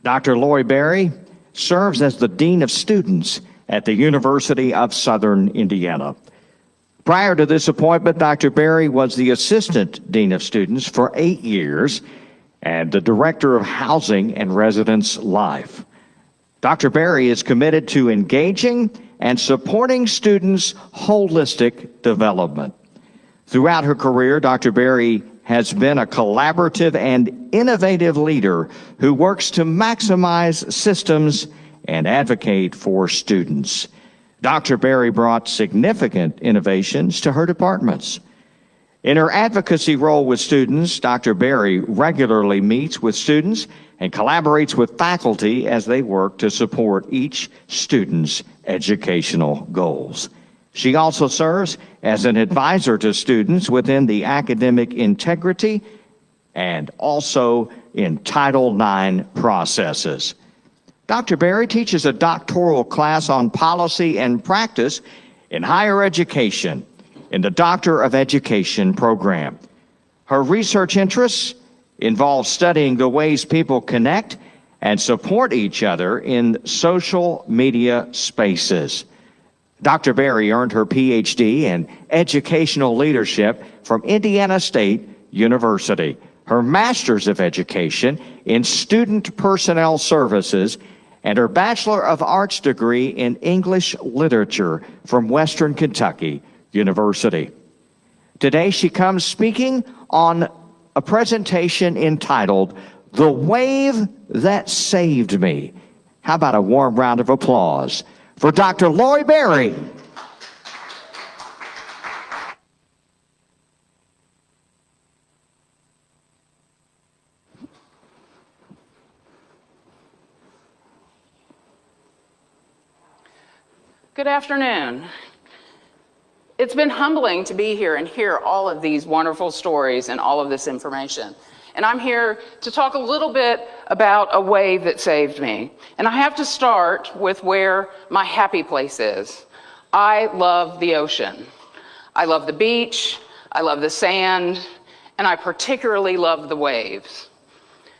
Dr. Laurie Berry serves as the Dean of Students at the University of Southern Indiana. Prior to this appointment, Dr. Berry was the Assistant Dean of Students for 8 years and the Director of Housing and Residence Life. Dr. Berry is committed to engaging and supporting students' holistic development. Throughout her career, Dr. Berry has been a collaborative and innovative leader who works to maximize systems and advocate for students. Dr. Berry brought significant innovations to her departments. In her advocacy role with students, Dr. Berry regularly meets with students and collaborates with faculty as they work to support each student's educational goals. She also serves as an advisor to students within the academic integrity and also in Title IX processes. Dr. Berry teaches a doctoral class on policy and practice in higher education in the Doctor of Education program. Her research interests involve studying the ways people connect and support each other in social media spaces. Dr. Berry earned her PhD in educational leadership from Indiana State University, her Master's of Education in Student Personnel Services, and her Bachelor of Arts degree in English Literature from Western Kentucky University. Today she comes speaking on a presentation entitled, "The Wave That Saved Me." How about a warm round of applause for Dr. Laurie Berry? Good afternoon. It's been humbling to be here and hear all of these wonderful stories and all of this information. And I'm here to talk a little bit about a wave that saved me. And I have to start with where my happy place is. I love the ocean. I love the beach, I love the sand, and I particularly love the waves.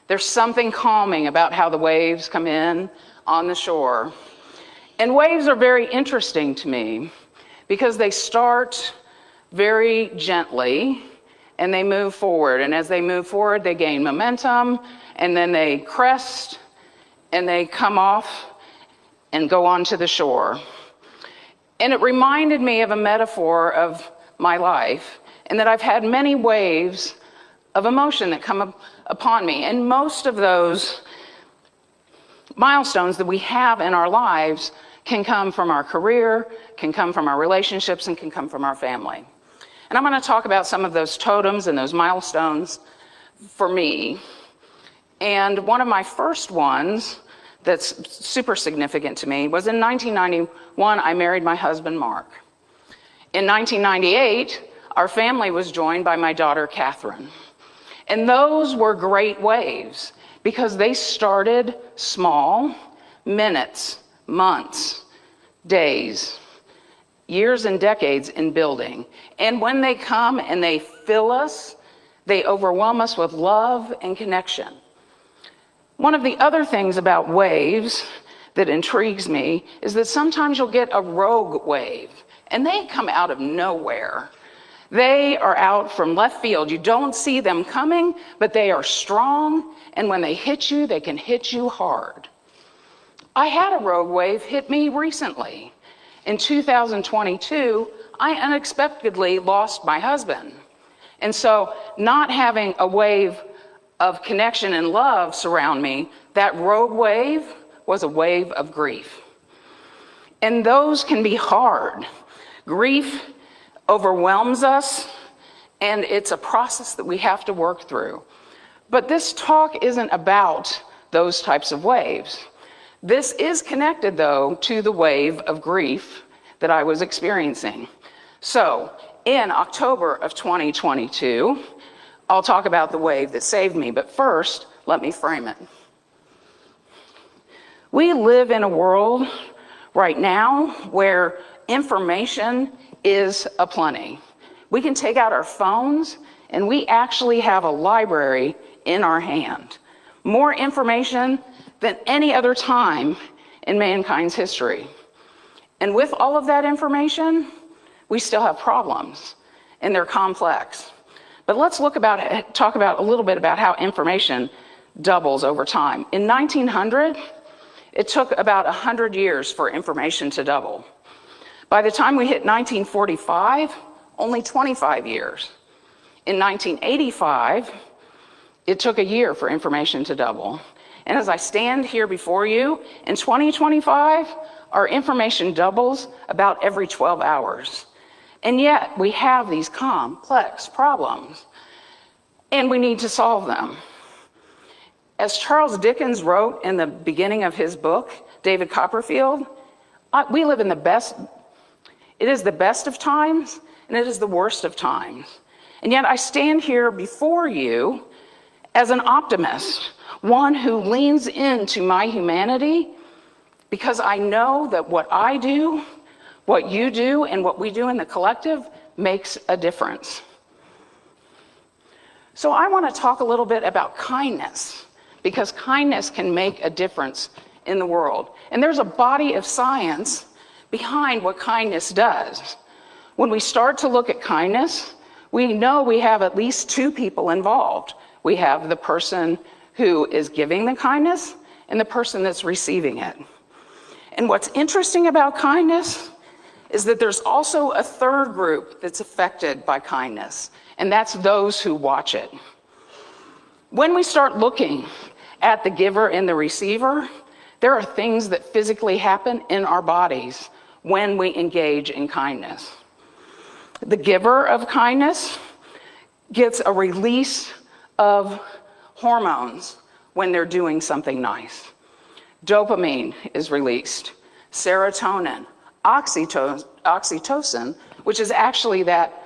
There's something calming about how the waves come in on the shore. And waves are very interesting to me because they start very gently and they move forward. And as they move forward, they gain momentum, and then they crest and they come off and go onto the shore. And it reminded me of a metaphor of my life, and that I've had many waves of emotion that come upon me. And most of those milestones that we have in our lives can come from our career, can come from our relationships, and can come from our family. And I'm going to talk about some of those totems and those milestones for me. And one of my first ones that's super significant to me was in 1991, I married my husband, Mark. In 1998, our family was joined by my daughter, Catherine. And those were great waves because they started small, minutes, months, days, years and decades in building. And when they come and they fill us, they overwhelm us with love and connection. One of the other things about waves that intrigues me is that sometimes you'll get a rogue wave, and they come out of nowhere. They are out from left field. You don't see them coming, but they are strong, and when they hit you, they can hit you hard. I had a rogue wave hit me recently. In 2022, I unexpectedly lost my husband. And so not having a wave of connection and love surround me, that rogue wave was a wave of grief. And those can be hard. Grief overwhelms us, and it's a process that we have to work through. But this talk isn't about those types of waves. This is connected, though, to the wave of grief that I was experiencing. So, in October of 2022, I'll talk about the wave that saved me, but first, let me frame it. We live in a world right now where information is aplenty. We can take out our phones, and we actually have a library in our hand. more information than any other time in mankind's history. And with all of that information, we still have problems, and they're complex. But let's talk about a little bit about how information doubles over time. In 1900, it took about 100 years for information to double. By the time we hit 1945, only 25 years. In 1985, it took a year for information to double. And as I stand here before you, in 2025, our information doubles about every 12 hours. And yet, we have these complex problems, and we need to solve them. As Charles Dickens wrote in the beginning of his book, David Copperfield, we live in it is the best of times, and it is the worst of times. And yet I stand here before you as an optimist, one who leans into my humanity, because I know that what I do, what you do, and what we do in the collective makes a difference. So I want to talk a little bit about kindness, because kindness can make a difference in the world. And there's a body of science behind what kindness does. When we start to look at kindness, we know we have at least two people involved. We have the person who is giving the kindness and the person that's receiving it. And what's interesting about kindness is that there's also a third group that's affected by kindness, and that's those who watch it. When we start looking at the giver and the receiver, there are things that physically happen in our bodies when we engage in kindness. The giver of kindness gets a release of hormones when they're doing something nice. Dopamine is released, serotonin, oxytocin, which is actually that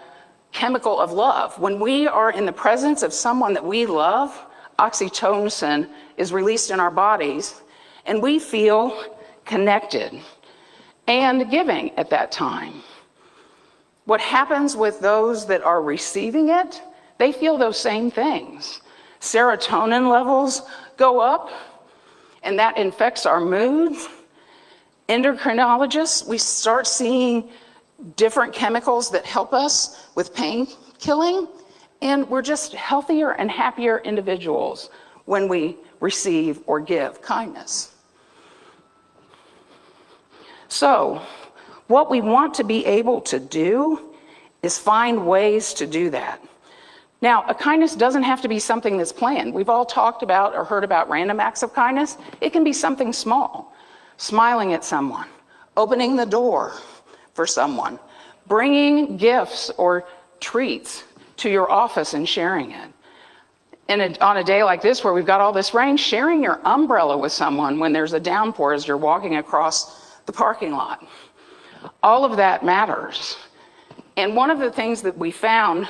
chemical of love. When we are in the presence of someone that we love, oxytocin is released in our bodies, and we feel connected and giving at that time. What happens with those that are receiving it, they feel those same things. Serotonin levels go up, and that infects our moods. Endocrinologists, we start seeing different chemicals that help us with pain killing, and we're just healthier and happier individuals when we receive or give kindness. So, what we want to be able to do is find ways to do that. Now, a kindness doesn't have to be something that's planned. We've all talked about or heard about random acts of kindness. It can be something small. Smiling at someone, opening the door for someone, bringing gifts or treats to your office and sharing it. And on a day like this where we've got all this rain, sharing your umbrella with someone when there's a downpour as you're walking across the parking lot. All of that matters. And one of the things that we found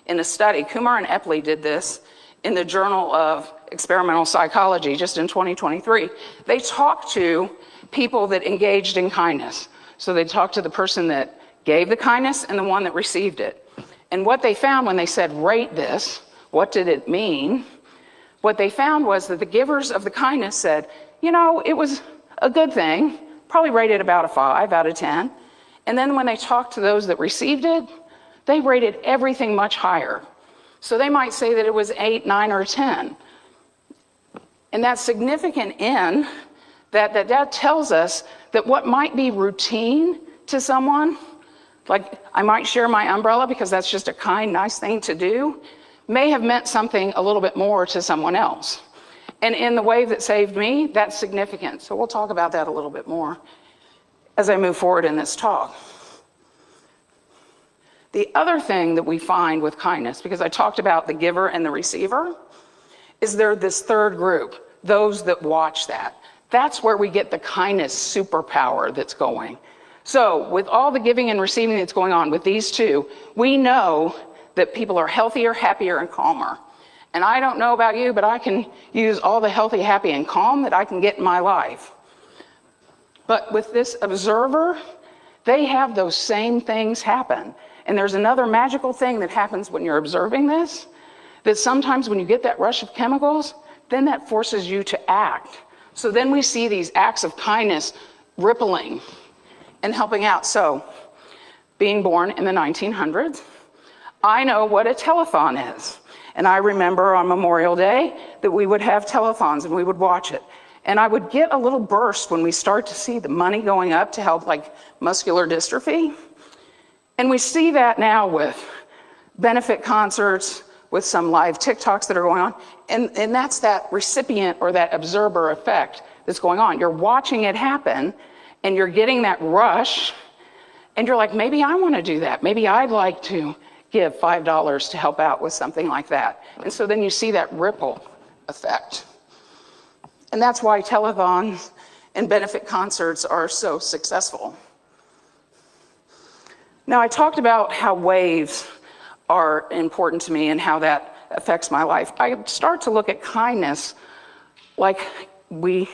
in a study, Kumar and Epley did this in the Journal of Experimental Psychology just in 2023. They talked to people that engaged in kindness. So they talked to the person that gave the kindness and the one that received it. And what they found when they said, rate this, what did it mean? What they found was that the givers of the kindness said, it was a good thing, probably rated about a 5 out of 10. And then when they talked to those that received it, they rated everything much higher. So they might say that it was 8, 9, or 10. And that's significant in that tells us that what might be routine to someone, like I might share my umbrella because that's just a kind, nice thing to do, may have meant something a little bit more to someone else. And in the way that saved me, that's significant. So we'll talk about that a little bit more as I move forward in this talk. The other thing that we find with kindness, because I talked about the giver and the receiver, is there this third group, those that watch that. That's where we get the kindness superpower that's going. So with all the giving and receiving that's going on with these two, we know that people are healthier, happier, and calmer. And I don't know about you, but I can use all the healthy, happy, and calm that I can get in my life. But with this observer, they have those same things happen. And there's another magical thing that happens when you're observing this, that sometimes when you get that rush of chemicals, then that forces you to act. So then we see these acts of kindness rippling and helping out. So being born in the 1900s, I know what a telethon is. And I remember on Memorial Day that we would have telethons and we would watch it. And I would get a little burst when we start to see the money going up to help like muscular dystrophy. And we see that now with benefit concerts, with some live TikToks that are going on. And that's that recipient or that observer effect that's going on. You're watching it happen and you're getting that rush and you're like, maybe I want to do that. Maybe I'd like to give $5 to help out with something like that. And so then you see that ripple effect. And that's why telethons and benefit concerts are so successful. Now, I talked about how waves are important to me and how that affects my life. I start to look at kindness like we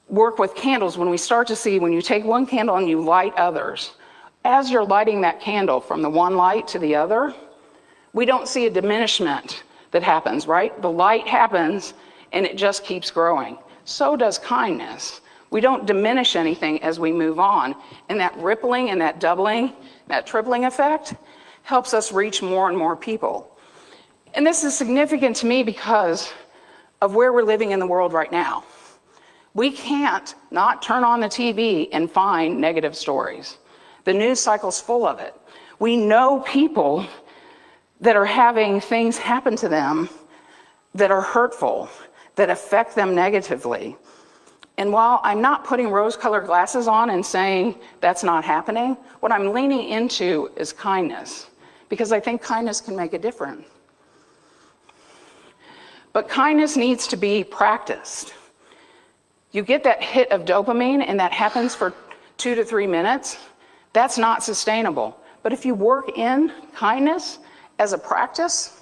work with candles. When we start to see, when you take one candle and you light others, as you're lighting that candle from the one light to the other, we don't see a diminishment that happens, right? The light happens and it just keeps growing. So does kindness. We don't diminish anything as we move on. And that rippling and that doubling, that tripling effect helps us reach more and more people. And this is significant to me because of where we're living in the world right now. We can't not turn on the TV and find negative stories. The news cycle's full of it. We know people that are having things happen to them that are hurtful, that affect them negatively. And while I'm not putting rose-colored glasses on and saying that's not happening, what I'm leaning into is kindness, because I think kindness can make a difference. But kindness needs to be practiced. You get that hit of dopamine and that happens for 2 to 3 minutes. That's not sustainable. But if you work in kindness as a practice,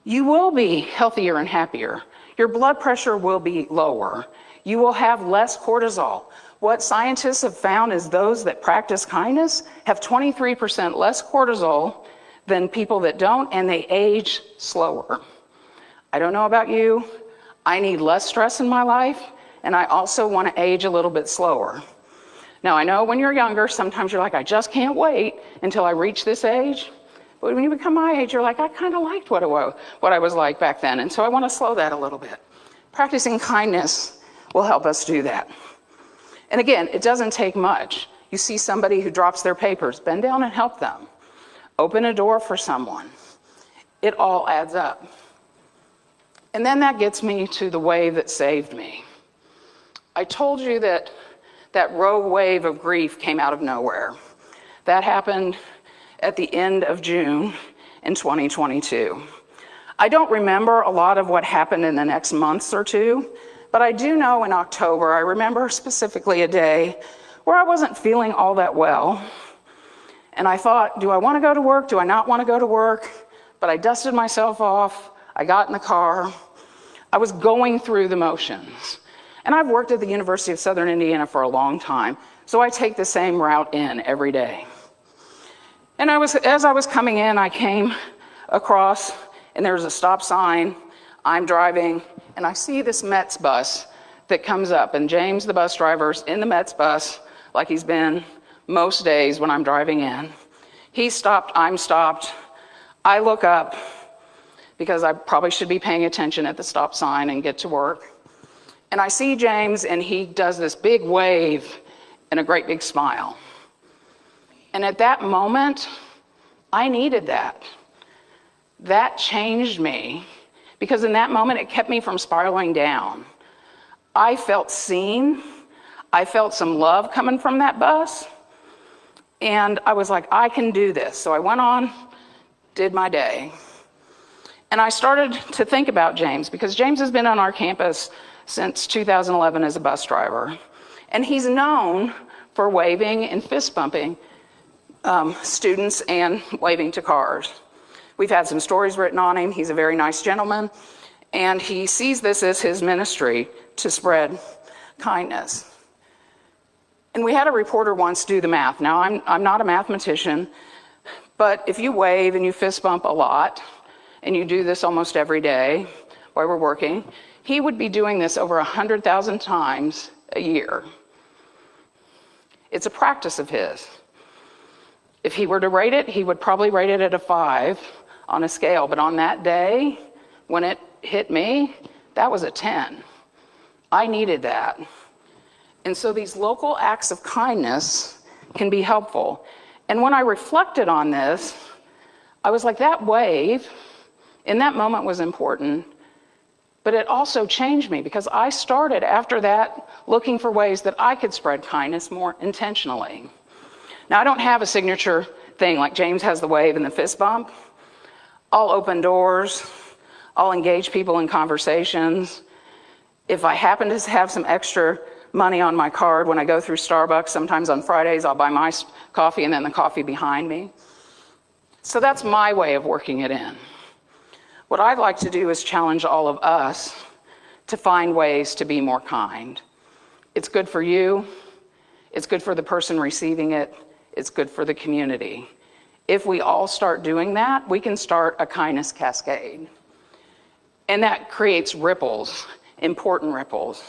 you will be healthier and happier. Your blood pressure will be lower. You will have less cortisol. What scientists have found is those that practice kindness have 23% less cortisol than people that don't, and they age slower. I don't know about you. I need less stress in my life, and I also want to age a little bit slower. Now, I know when you're younger, sometimes you're like, I just can't wait until I reach this age. But when you become my age, you're like, I kind of liked what I was like back then, and so I want to slow that a little bit. Practicing kindness will help us do that. And again, it doesn't take much. You see somebody who drops their papers, bend down and help them. Open a door for someone. It all adds up. And then that gets me to the wave that saved me. I told you that that rogue wave of grief came out of nowhere. That happened at the end of June in 2022. I don't remember a lot of what happened in the next months or two, but I do know in October, I remember specifically a day where I wasn't feeling all that well. And I thought, do I want to go to work? Do I not want to go to work? But I dusted myself off. I got in the car. I was going through the motions. And I've worked at the University of Southern Indiana for a long time, so I take the same route in every day. And as I was coming in, I came across, and there's a stop sign. I'm driving, and I see this Mets bus that comes up, and James, the bus driver's in the Mets bus, like he's been most days when I'm driving in. He stopped, I'm stopped. I look up, because I probably should be paying attention at the stop sign and get to work. And I see James, and he does this big wave and a great big smile. And at that moment, I needed that. That changed me, because in that moment, it kept me from spiraling down. I felt seen. I felt some love coming from that bus. And I was like, I can do this. So I went on, did my day. And I started to think about James, because James has been on our campus since 2011 as a bus driver. And he's known for waving and fist bumping students and waving to cars. We've had some stories written on him. He's a very nice gentleman. And he sees this as his ministry to spread kindness. And we had a reporter once do the math. Now, I'm not a mathematician, but if you wave and you fist bump a lot, and you do this almost every day, while we're working, he would be doing this over 100,000 times a year. It's a practice of his. If he were to rate it, he would probably rate it at a 5 on a scale, but on that day, when it hit me, that was a 10. I needed that. And so these local acts of kindness can be helpful. And when I reflected on this, I was like, that wave in that moment was important, but it also changed me because I started after that looking for ways that I could spread kindness more intentionally. Now, I don't have a signature thing like James has the wave and the fist bump. I'll open doors. I'll engage people in conversations. If I happen to have some extra money on my card when I go through Starbucks, sometimes on Fridays I'll buy my coffee and then the coffee behind me. So that's my way of working it in. What I'd like to do is challenge all of us to find ways to be more kind. It's good for you. It's good for the person receiving it. It's good for the community. If we all start doing that, we can start a kindness cascade. And that creates ripples, important ripples.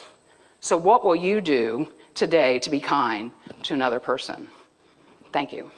So what will you do today to be kind to another person? Thank you.